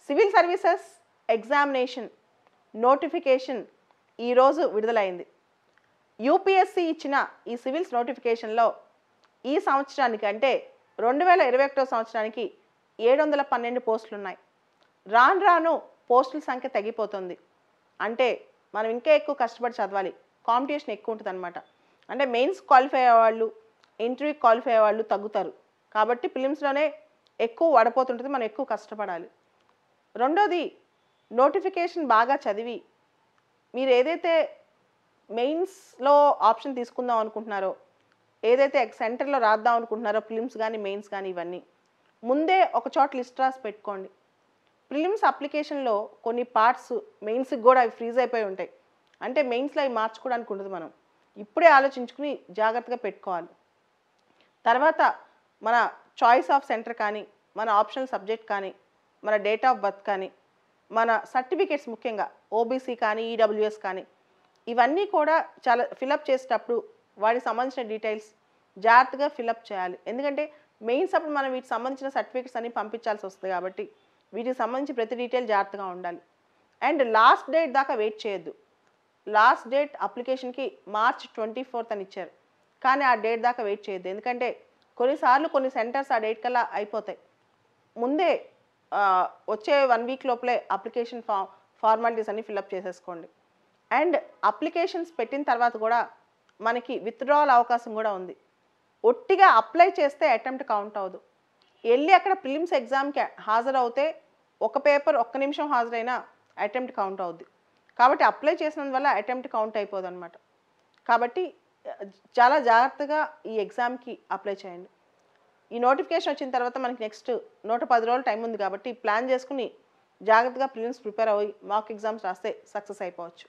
Civil services examination notification ఈరోజు విడుదలైంది. UPSC ఇచ్చిన ఈ సివిల్స్ నోటిఫికేషన్లో ఈ సంవత్సరానికి అంటే 2021 సంవత్సరానికి 712 పోస్టులు ఉన్నాయి. రాను రాను పోస్టుల సంఖ్య తగ్గిపోతుంది. అంటే మనం ఇంకా ఎక్కువ కష్టపడి చదవాలి, కాంపిటీషన్ ఎక్కువ ఉంటుంది అనమాట. అంటే మెయిన్స్ క్వాలిఫై అయ్యేవాళ్ళు, ఇంటర్వ్యూ క్వాలిఫై అయ్యేవాళ్ళు తగ్గుతారు. కాబట్టి ప్రిలిమ్స్లోనే ఎక్కువ వడపోతుంటుంది, మనం ఎక్కువ కష్టపడాలి. రెండోది, నోటిఫికేషన్ బాగా చదివి మీరు ఏదైతే మెయిన్స్లో ఆప్షన్ తీసుకుందాం అనుకుంటున్నారో, ఏదైతే సెంటర్లో రాద్దాం అనుకుంటున్నారో, ప్రిలిమ్స్ కానీ మెయిన్స్ కానీ ఇవన్నీ ముందే ఒక చోట లిస్ట్ రాసి పెట్టుకోండి. ప్రిలిమ్స్ అప్లికేషన్లో కొన్ని పార్ట్స్ మెయిన్స్కి కూడా అవి ఫ్రీజ్ అయిపోయి ఉంటాయి. అంటే మెయిన్స్లో అవి మార్చుకోవడానికి ఉండదు. మనం ఇప్పుడే ఆలోచించుకుని జాగ్రత్తగా పెట్టుకోవాలి. తర్వాత మన చాయిస్ ఆఫ్ సెంటర్ కానీ, మన ఆప్షనల్ సబ్జెక్ట్ కానీ, మన డేట్ ఆఫ్ బర్త్ కానీ, మన సర్టిఫికేట్స్ ముఖ్యంగా ఓబీసీ కానీ ఈడబ్ల్యూఎస్ కానీ ఇవన్నీ కూడా చాలా ఫిలప్ చేసేటప్పుడు వాటికి సంబంధించిన డీటెయిల్స్ జాగ్రత్తగా ఫిలప్ చేయాలి. ఎందుకంటే మెయిన్స్ అప్పుడు మనం వీటికి సంబంధించిన సర్టిఫికేట్స్ అన్ని పంపించాల్సి వస్తుంది. కాబట్టి వీటికి సంబంధించి ప్రతి డీటెయిల్ జాగ్రత్తగా ఉండాలి. అండ్ లాస్ట్ డేట్ దాకా వెయిట్ చేయొద్దు. లాస్ట్ డేట్ అప్లికేషన్కి March 24 అని ఇచ్చారు, కానీ ఆ డేట్ దాకా వెయిట్ చేయొద్దు. ఎందుకంటే కొన్నిసార్లు కొన్ని సెంటర్స్ ఆ డేట్ కల్లా అయిపోతాయి. ముందే వచ్చే 1 వీక్ లోపలే అప్లికేషన్ ఫార్మాలిటీస్ అన్ని ఫిలప్ చేసేసుకోండి. అండ్ అప్లికేషన్స్ పెట్టిన తర్వాత కూడా మనకి విత్డ్రావల్ అవకాశం కూడా ఉంది. ఒట్టిగా అప్లై చేస్తే అటెంప్ట్ కౌంట్ అవ్వదు. వెళ్ళి అక్కడ ప్రిలిమ్స్ ఎగ్జామ్కి హాజరవుతే ఒక పేపర్ 1 నిమిషం హాజరైనా అటెంప్ట్ కౌంట్ అవుద్ది. కాబట్టి అప్లై చేసినందువల్ల అటెంప్ట్ కౌంట్ అయిపోదు అనమాట. కాబట్టి చాలా జాగ్రత్తగా ఈ ఎగ్జామ్కి అప్లై చేయండి. ఈ నోటిఫికేషన్ వచ్చిన తర్వాత మనకి నెక్స్ట్ 110 రోజులు టైం ఉంది. కాబట్టి ప్లాన్ చేసుకుని జాగ్రత్తగా ప్రిలిమ్స్ ప్రిపేర్ అయ్యి మాక్ ఎగ్జామ్స్ రాస్తే సక్సెస్ అయిపోవచ్చు.